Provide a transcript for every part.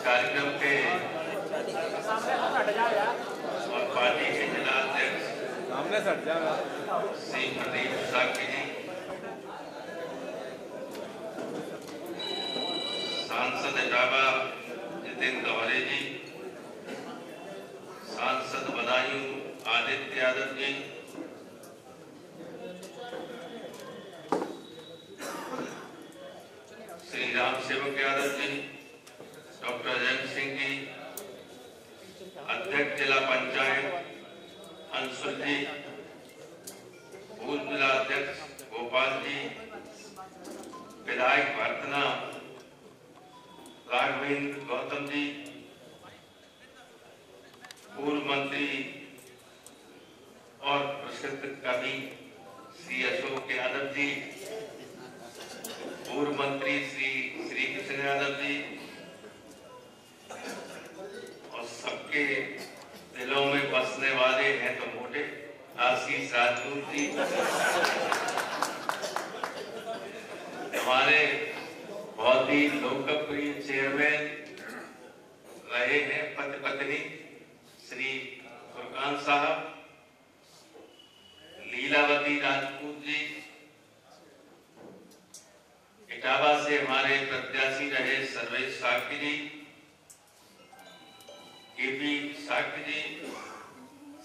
कार्यक्रम के और पार्टी के जिला अध्यक्ष श्री प्रदीप साकी जी, सांसद इटावा जितेंद्र गौरे जी, सांसद बदायूं आदित्य यादव जी, श्री राम सेवक यादव जी, डॉक्टर अजय सिंह जी, अध्यक्ष जिला पंचायत अंशुल जी, पूर्व जिला अध्यक्ष गोपाल जी, विधायक भरतना राघवेंद्र गौतम जी, पूर्व मंत्री और प्रसिद्ध कवि श्री अशोक यादव जी, पूर्व मंत्री श्री कृष्ण यादव जी, और सबके दिलों में बसने वाले हैं तो मोटे आशीष राजपूत जी, हमारे बहुत ही लोकप्रिय चेयरमैन रहे हैं पति पत्नी श्री फुरकान साहब, लीलावती राजपूत जी, इटावा से हमारे प्रत्याशी रहे सर्वेश साकी जी, केपी साकी जी,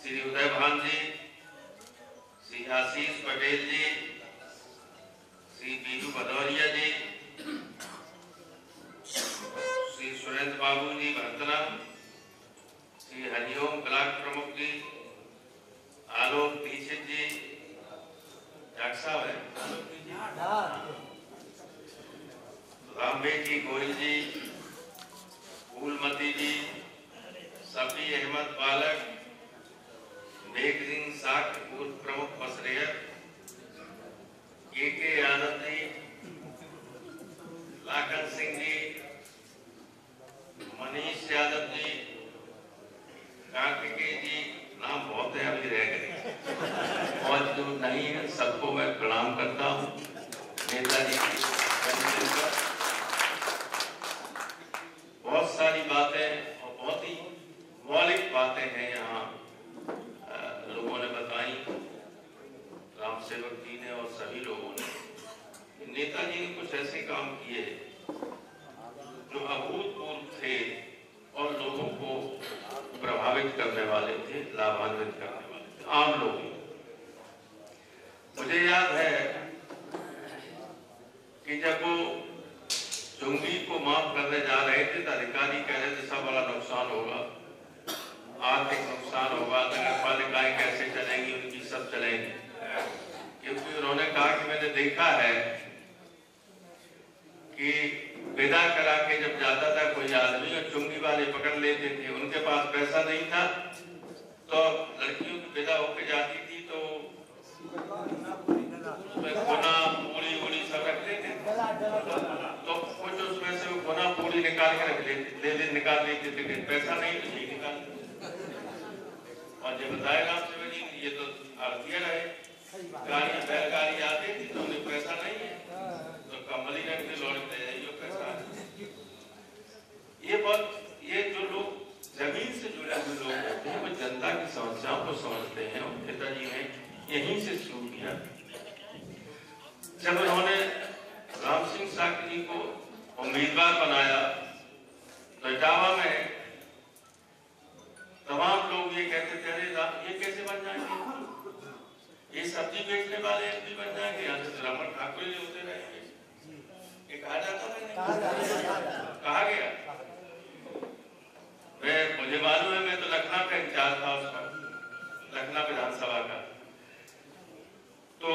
श्री उदय भान जी, श्री आशीष पटेल जी, श्री बीजू भदौरिया जी, श्री सुरेंद्र बाबू जी भरतना, श्री हरिओम ब्लॉक प्रमुख जी, आलोक दीक्षित जी, डॉक्टर साहब है रामबेर जी गोयल जी, फूलमती जी, सफी अहमद बालक, मेघ सिंह साक पूर्व प्रमुख बसरेयर, के यादव जी, लाखन सिंह जी, मनीष यादव जी, कार्तिकेय जी, नाम बहुत है अभी रह गए और जो नहीं है सबको मैं प्रणाम करता हूँ। नेताजी की बहुत सारी बातें और बहुत ही मौलिक बातें हैं यहाँ लोगों ने बताई, राम सेवक जी ने और सभी लोगों ने। नेताजी ने कुछ ऐसे काम किए जो अभूतपूर्व थे और लोगों को प्रभावित करने वाले थे, लाभान्वित करने वाले थे, आम लोगों। मुझे याद है कि जब वो चुंगी को माफ करने जा रहे थे तो अधिकारी कह रहे थे सब बड़ा नुकसान होगा, आर्थिक नुकसान होगा, नगर पालिकाएं कैसे चलेंगी, उनकी सब चलेंगी। क्योंकि उन्होंने कहा कि मैंने देखा है कि विदा करा के जब जाता था कोई आदमी और चुंगी वाले पकड़ लेते थे, उनके पास पैसा नहीं था तो लड़कियों की विदा होकर जाती थी तो गुना पूरी वूड़ी सब रख लेते थे, तो कुछ उसमें से वो गुना पूरी निकाल के रख लेते निकाल लेते थे, पैसा नहीं तो नहीं निकाल। और जब बताया राम सेवक जी ये तो आरतीय रहे, गाड़ी बैलगाड़ी आती थी तो उन्हें पैसा नहीं है तो कमली रख के लौटते हैं, ये पैसा ये जो लोग जमीन से जुड़े हुए लोग होते हैं वो जनता की समस्याओं को समझते हैं। और नेताजी ने यहीं से शुरू किया। जब उन्होंने राम सिंह साकी जी को उम्मीदवार बनाया तो इटावा में तमाम लोग ये कहते थे अरे ये कैसे बन जाएंगे, ये सब्जी बेचने वाले एमपी बन जाएंगे, यहाँ से रमन ठाकुर जी होते रहेंगे। ये कहा जाता था, कहा गया। मुझे मालूम है, मैं तो लखनऊ का इंचार्ज था उसका, लखनऊ विधानसभा का। तो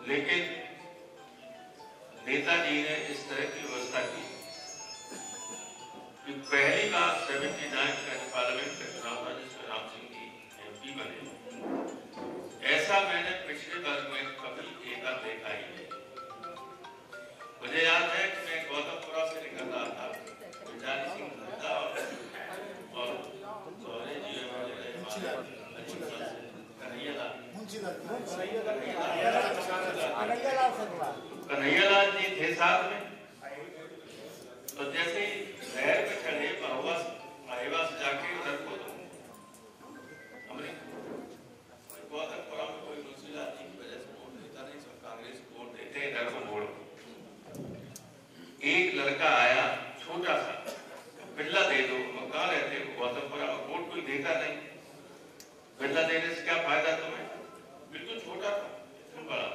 लेकिन नेताजी ने इस तरह की व्यवस्था की कि पहली बार 79 का पार्लियामेंट का चुनाव था जिसमें राम सिंह जी एमपी बने। ऐसा मैंने पिछले वर्ग में कभी एक देखा ही नहीं। मुझे याद है कि मैं गौतमपुरा से निकल रहा था, विचारी सिंह नड्डा और कन्हैयालाल जी थे साथ में। तो जैसे नहर पे चढ़े माहिवा से जाके उधर को हमने गौतमपुरा में कोई तुलसीदास जी की वजह से वोट देता नहीं, सब कांग्रेस को वोट देते हैं, इधर को वोट। एक लड़का आया छोटा सा, बिल्ला दे दो, कहाँ रहते हो? गौतमपुरा में। वोट कोई देता नहीं, बिल्ला देने से क्या फायदा तुम्हें? बिल्कुल छोटा था, इतना बड़ा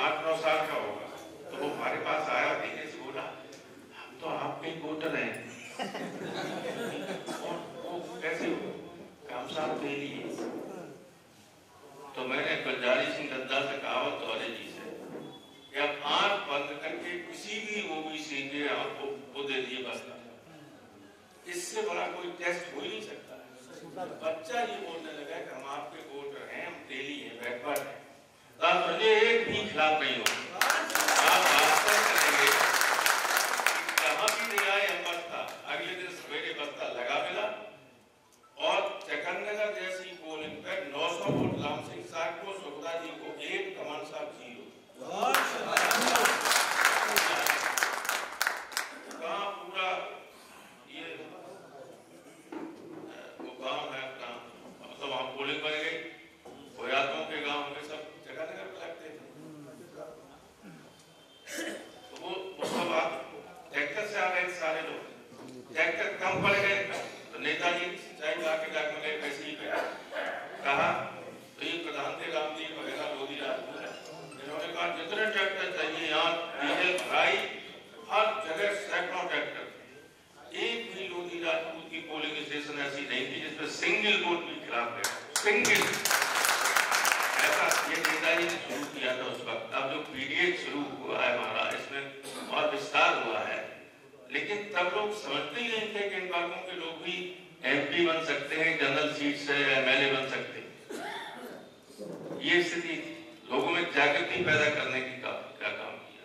8-9 साल का होगा। तो वो हमारे पास आया, देने से बोला हम तो आपके वोटर हैं। वो कैसे हो? काम साहब दे लिए। तो मैंने गुलजारी सिंह दद्दा से कहा दौरे जी से कि आप आंख बंद करके किसी भी ओबीसी के आपको वो दे दिए बस, इससे बड़ा कोई टेस्ट हो ही नहीं सकता। बच्चा ये बोलने लगा कि हम आपके वोटर हैं, हम तेली हैं, बैकवर्ड हैं, तो आप एक भी खिलाफ नहीं हो। आप वास्तव करेंगे कहाँ भी ले आए हम बस्ता, अगले दिन सवेरे बस्ता लगा मिला। और चकननगर जैसी पोलिंग पर 900 वोट राम सिंह साहब को, सुखदा जी को 1, कमान साहब 0। कहाँ पूरा ये वो गांव है अपना, तो वहां पोलिंग बन गई। कोयातों के गांव में सब चकननगर में लगते थे। तो वो सब आप ट्रैक्टर से आ गए सारे लोग, ट्रैक्टर कम पड़ गए। तो नेताजी सिंचाई लाके जाके पैसे ही कहा, तो ये प्रधान थे रामदेव वगैरह मोदी राजपूत है, इन्होंने कहा जितने ट्रैक्टर चाहिए यहाँ डीजल भराई, हर जगह सैकड़ों ट्रैक्टर। एक भी लोधी राजपूत की पोलिंग स्टेशन ऐसी नहीं थी जिसमें सिंगल वोट भी खिलाफ है, सिंगल। ऐसा ये नेताजी ने शुरू किया था उस वक्त। अब जो पीरियड शुरू हुआ है हमारा, इसमें और विस्तार हुआ है, लेकिन तब लोग समझते ही नहीं थे कि इन वर्गों के लोग भी एमपी बन सकते हैं, जनरल सीट से एमएलए बन सकते हैं। ये स्थिति लोगों में जागृति पैदा करने की क्या काम किया।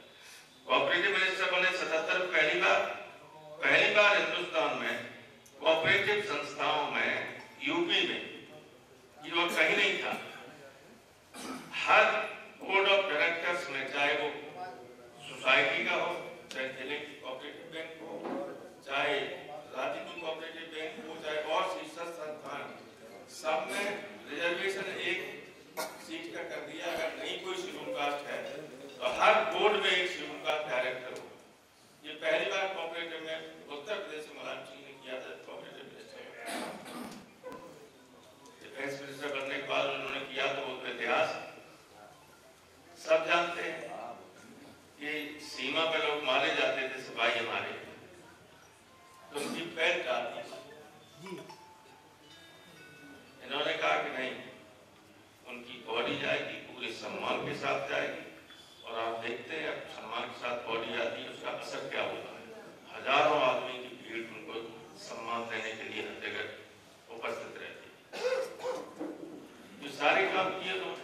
कोऑपरेटिव मिनिस्टर बने 77 पहली बार हिंदुस्तान में कोऑपरेटिव संस्थाओं में, यूपी में ये और कहीं नहीं था। हर बोर्ड ऑफ डायरेक्टर्स में, चाहे वो सोसाइटी का हो, चाहे जिले की कोऑपरेटिव बैंक हो, चाहे राज्य की कोऑपरेटिव बैंक हो, चाहे और शीर्षस्थ संस्थान, सब में रिजर्वेशन एक सीट का कर दिया। अगर नहीं कोई शेड्यूल कास्ट है तो हर बोर्ड में एक शेड्यूल कास्ट डायरेक्टर हो। ये पहली बार कोऑपरेटिव में उत्तर प्रदेश में मुलायम सिंह ने किया था। कोऑपरेटिव मिनिस्टर डिफेंस मिनिस्टर बनने के बाद उन्होंने किया, तो वो इतिहास सब जानते हैं कि सीमा पे लोग मारे जाते थे, सिपाही हमारे, तो उनकी पैर काटती। इन्होंने कहा कि नहीं, उनकी बॉडी जाएगी, पूरे सम्मान के साथ जाएगी। और आप देखते हैं अब सम्मान के साथ बॉडी आती है, उसका असर क्या होता है। हजारों आदमी की भीड़ उनको सम्मान देने के लिए हर जगह उपस्थित रहती है। ये सारे काम किए लोग,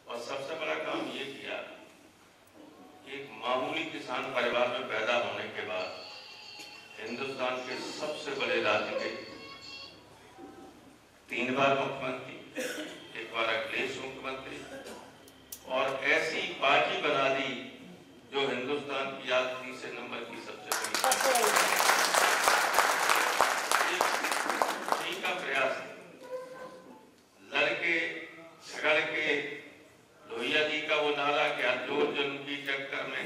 और सबसे बड़ा काम ये किया, एक मामूली किसान परिवार में पैदा होने के बाद हिंदुस्तान के सबसे बड़े राज्य के 3 बार मुख्यमंत्री, एक बार अखिलेश मुख्यमंत्री, और ऐसी पार्टी बना दी जो हिंदुस्तान की आज 3 नंबर की सबसे बड़ी का प्रयास है। लड़के झगड़ के लोहिया जी का वो नारा कि हजूर जुल्म की टक्कर में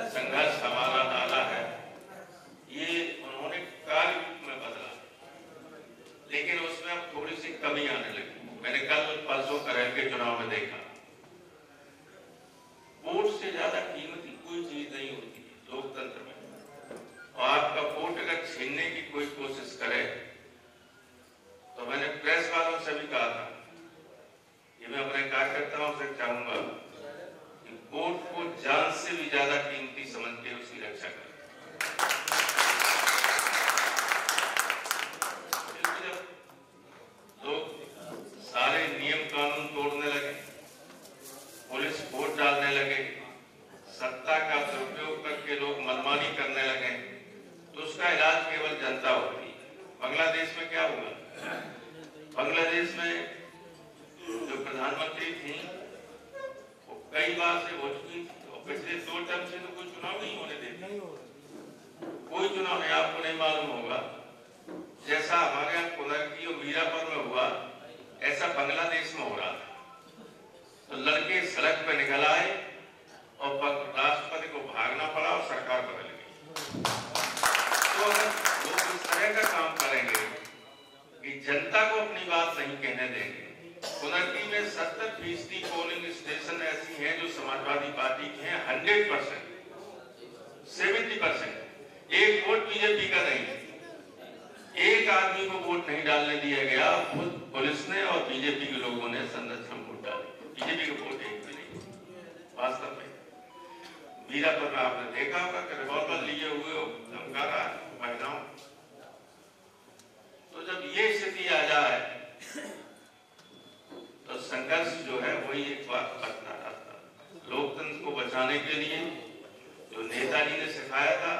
संघर्ष हमारा नारा है, ये उन्होंने कार्य रूप में बदला, लेकिन उसमें अब थोड़ी सी कमी आने लगी। मैंने कल परसों करेल के चुनाव में देखा, वोट से ज्यादा कीमती कोई चीज नहीं होती है लोकतंत्र में। और आपका वोट अगर छीनने की कोई कोशिश करे, तो मैंने प्रेस वालों से भी कहा था, ये मैं अपने कार्यकर्ताओं से चाहूंगा कि वोट को जान से भी ज्यादा कीमती समझ के उसकी रक्षा करें। जब लोग सारे नियम कानून तोड़ने लगे, थी वो कई बार से हो चुकी थी और पिछले 2 टर्म से तो कोई चुनाव नहीं होने देती, कोई चुनाव नहीं। आपको नहीं मालूम होगा, जैसा हमारे यहाँ कुनरकी और मीरापुर में हुआ ऐसा बांग्लादेश में हो रहा था। तो लड़के सड़क पे निकल आए और राष्ट्रपति को भागना पड़ा और सरकार बदल गई। तो अगर लोग इस तरह का काम करेंगे कि जनता को अपनी बात नहीं कहने देंगे। कुनरकी में 70% पोलिंग स्टेशन ऐसी हैं जो समाजवादी पार्टी के हैं, 100%, 70%। एक वोट बीजेपी का नहीं है, एक आदमी को वोट नहीं डालने दिया गया। खुद पुलिस ने और बीजेपी के लोगों ने संरक्षण वोट डाले, बीजेपी के वोट एक भी नहीं। वास्तव में मीरापुर में आपने देखा होगा कि रिवॉल्वर लिए हुए धमका रहा है महिलाओं। तो जब ये स्थिति आ जाए तो संघर्ष जो है वही एक बात बचना रहता। लोकतंत्र को बचाने के लिए जो नेताजी ने सिखाया था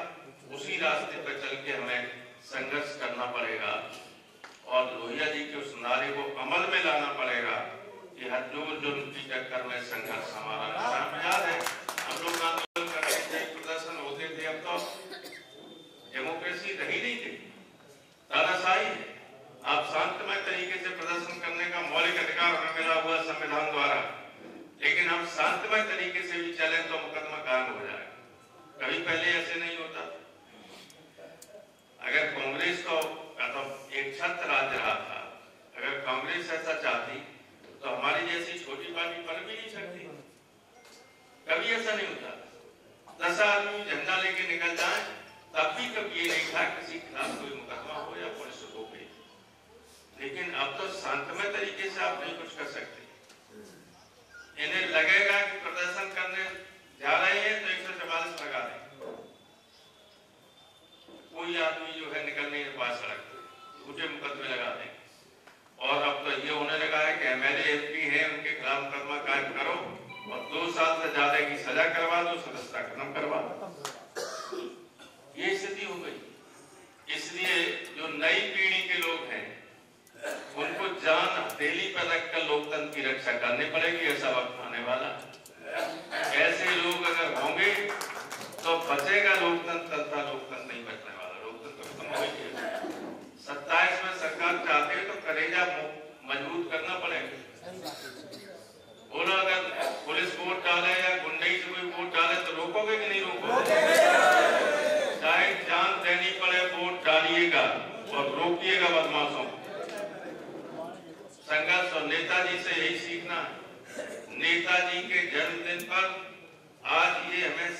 उसी रास्ते पर चल के हमें संघर्ष करना पड़ेगा और लोहिया जी के उस नारे को अमल में लाना पड़ेगा कि हर जोर जुर्म की टक्कर में संघर्ष हमारा नाम याद है। हम लोग आंदोलन करते थे, प्रदर्शन होते थे, अब तो डेमोक्रेसी रही नहीं थी, तानाशाही है। आप शांतमय तरीके से प्रदर्शन करने का मौलिक अधिकार हमें मिला हुआ संविधान द्वारा, लेकिन हम शांतमय तरीके से भी चले तो मुकदमा कायम हो जाए। कभी पहले ऐसे नहीं होता। अगर कांग्रेस को एक छत्र राज्य रहा था, अगर कांग्रेस ऐसा चाहती तो हमारी जैसी छोटी पार्टी पर भी नहीं सकती। कभी ऐसा नहीं होता। 10 आदमी झंडा लेके निकल जाए तब भी कभी ये नहीं था किसी के खिलाफ कोई मुकदमा हो या पुलिस हो गई। लेकिन अब तो शांतमय तरीके से आप नहीं कुछ कर सकते। इन्हें लगेगा कि प्रदर्शन करने जा रहे हैं तो 144 लगा दें, कोई आदमी जो है निकल नहीं पा सड़क, झूठे मुकदमे लगा दें। और अब तो ये होने लगा है कि MLA MP हैं, उनके खिलाफ मुकदमा कायम करो और 2 साल से ज्यादा की सजा करवा दो, सदस्यता खत्म करवा दो। ये स्थिति हो गई। इसलिए जो नई पीढ़ी के लोग हैं उनको जान हथेली पर रखकर लोकतंत्र की रक्षा करनी पड़ेगी। ऐसा वक्त आने वाला है। ऐसे लोग अगर होंगे तो बचेगा लोकतंत्र, तथा लोकतंत्र नहीं बचने वाला। लोकतंत्र खत्म हो गया। 27 में सरकार चाहते हैं तो कलेजा मजबूत करना पड़ेगा। बोलो, अगर पुलिस वोट डाले या गुंडई से कोई वोट डाले तो रोकोगे कि नहीं रोकोगे? चाहे जान देनी पड़े वोट डालिएगा और रोकिएगा बदमाशों को। संघर्ष और नेताजी से यही सीखना है। नेताजी के जन्मदिन पर आज ये हमें